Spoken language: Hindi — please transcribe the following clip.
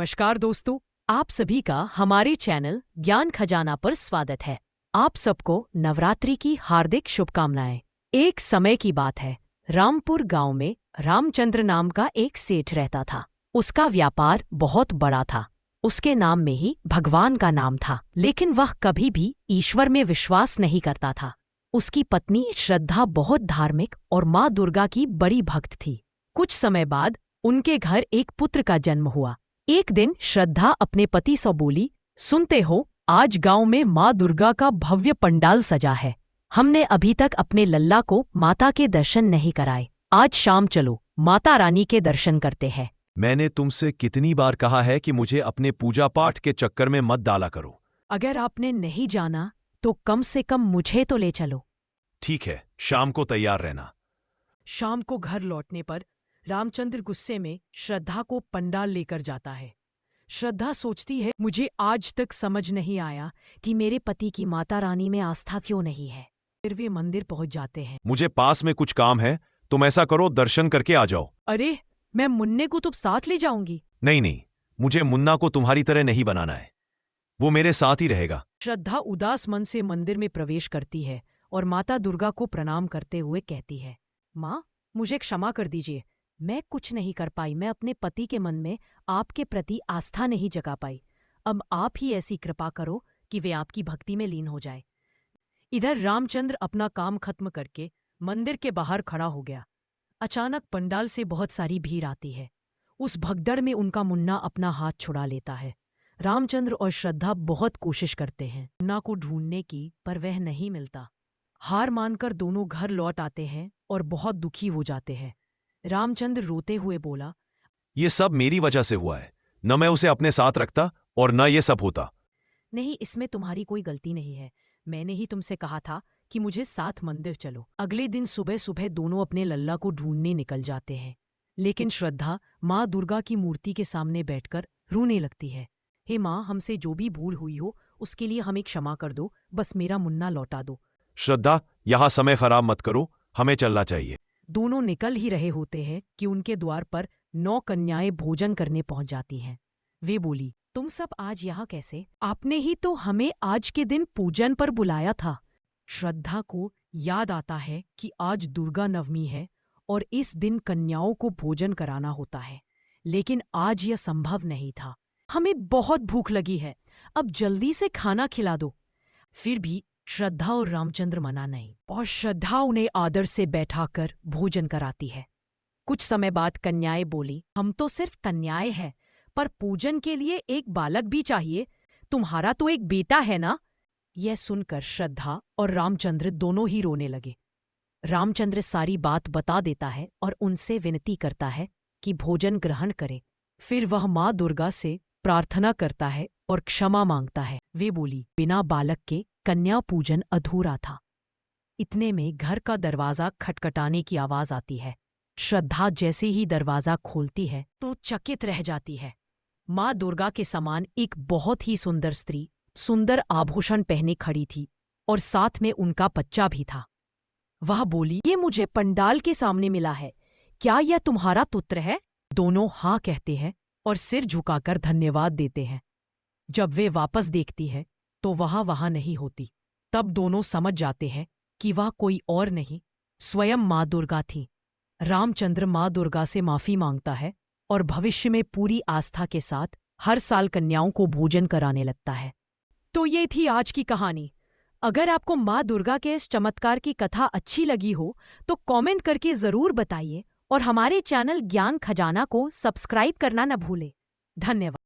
नमस्कार दोस्तों, आप सभी का हमारे चैनल ज्ञान खजाना पर स्वागत है। आप सबको नवरात्रि की हार्दिक शुभकामनाएं। एक समय की बात है, रामपुर गांव में रामचंद्र नाम का एक सेठ रहता था। उसका व्यापार बहुत बड़ा था। उसके नाम में ही भगवान का नाम था, लेकिन वह कभी भी ईश्वर में विश्वास नहीं करता था। उसकी पत्नी श्रद्धा बहुत धार्मिक और माँ दुर्गा की बड़ी भक्त थी। कुछ समय बाद उनके घर एक पुत्र का जन्म हुआ। एक दिन श्रद्धा अपने पति से बोली, सुनते हो, आज गांव में माँ दुर्गा का भव्य पंडाल सजा है। हमने अभी तक अपने लल्ला को माता के दर्शन नहीं कराए। आज शाम चलो, माता रानी के दर्शन करते हैं। मैंने तुमसे कितनी बार कहा है कि मुझे अपने पूजा पाठ के चक्कर में मत डाला करो। अगर आपने नहीं जाना तो कम से कम मुझे तो ले चलो। ठीक है, शाम को तैयार रहना। शाम को घर लौटने पर रामचंद्र गुस्से में श्रद्धा को पंडाल लेकर जाता है। श्रद्धा सोचती है, मुझे आज तक समझ नहीं आया कि मेरे पति की माता रानी में आस्था क्यों नहीं है। फिर वे मंदिर पहुंच जाते हैं। मुझे पास में कुछ काम है, तुम ऐसा करो, दर्शन करके आ जाओ। अरे, मैं मुन्ने को तो साथ ले जाऊंगी। नहीं नहीं, मुझे मुन्ना को तुम्हारी तरह नहीं बनाना है। वो मेरे साथ ही रहेगा। श्रद्धा उदास मन से मंदिर में प्रवेश करती है और माता दुर्गा को प्रणाम करते हुए कहती है, माँ, मुझे क्षमा कर दीजिए। मैं कुछ नहीं कर पाई। मैं अपने पति के मन में आपके प्रति आस्था नहीं जगा पाई। अब आप ही ऐसी कृपा करो कि वे आपकी भक्ति में लीन हो जाए। इधर रामचंद्र अपना काम खत्म करके मंदिर के बाहर खड़ा हो गया। अचानक पंडाल से बहुत सारी भीड़ आती है। उस भगदड़ में उनका मुन्ना अपना हाथ छुड़ा लेता है। रामचंद्र और श्रद्धा बहुत कोशिश करते हैं मुन्ना को ढूंढने की, पर वह नहीं मिलता। हार मानकर दोनों घर लौट आते हैं और बहुत दुखी हो जाते हैं। रामचंद्र रोते हुए बोला, ये सब मेरी वजह से हुआ है। न मैं उसे अपने साथ रखता और न ये सब होता। नहीं, इसमें तुम्हारी कोई गलती नहीं है। मैंने ही तुमसे कहा था कि मुझे साथ मंदिर चलो। अगले दिन सुबह सुबह दोनों अपने लल्ला को ढूंढने निकल जाते हैं, लेकिन श्रद्धा माँ दुर्गा की मूर्ति के सामने बैठकर रोने लगती है। हे माँ, हमसे जो भी भूल हुई हो उसके लिए हमें क्षमा कर दो। बस मेरा मुन्ना लौटा दो। श्रद्धा, यहाँ समय खराब मत करो, हमें चलना चाहिए। दोनों निकल ही रहे होते हैं कि उनके द्वार पर 9 कन्याएं भोजन करने पहुंच जाती हैं। वे बोली, तुम सब आज यहाँ कैसे? आपने ही तो हमें आज के दिन पूजन पर बुलाया था। श्रद्धा को याद आता है कि आज दुर्गा नवमी है और इस दिन कन्याओं को भोजन कराना होता है, लेकिन आज यह संभव नहीं था। हमें बहुत भूख लगी है, अब जल्दी से खाना खिला दो। फिर भी श्रद्धा और रामचंद्र मना नहीं, और श्रद्धा उन्हें आदर से बैठाकर भोजन कराती है। कुछ समय बाद कन्याएं बोली, हम तो सिर्फ कन्याएं हैं, पर पूजन के लिए एक बालक भी चाहिए। तुम्हारा तो एक बेटा है ना? यह सुनकर श्रद्धा और रामचंद्र दोनों ही रोने लगे। रामचंद्र सारी बात बता देता है और उनसे विनती करता है कि भोजन ग्रहण करे। फिर वह माँ दुर्गा से प्रार्थना करता है और क्षमा मांगता है। वे बोली, बिना बालक के कन्या पूजन अधूरा था। इतने में घर का दरवाजा खटखटाने की आवाज आती है। श्रद्धा जैसे ही दरवाजा खोलती है तो चकित रह जाती है। माँ दुर्गा के समान एक बहुत ही सुंदर स्त्री सुंदर आभूषण पहने खड़ी थी और साथ में उनका बच्चा भी था। वह बोली, ये मुझे पंडाल के सामने मिला है, क्या यह तुम्हारा पुत्र है? दोनों हाँ कहते हैं और सिर झुकाकर धन्यवाद देते हैं। जब वे वापस देखती है तो वहाँ नहीं होती। तब दोनों समझ जाते हैं कि वह कोई और नहीं, स्वयं माँ दुर्गा थी। रामचंद्र माँ दुर्गा से माफी मांगता है और भविष्य में पूरी आस्था के साथ हर साल कन्याओं को भोजन कराने लगता है। तो ये थी आज की कहानी। अगर आपको माँ दुर्गा के इस चमत्कार की कथा अच्छी लगी हो तो कमेंट करके जरूर बताइए और हमारे चैनल ज्ञान खजाना को सब्सक्राइब करना न भूलें। धन्यवाद।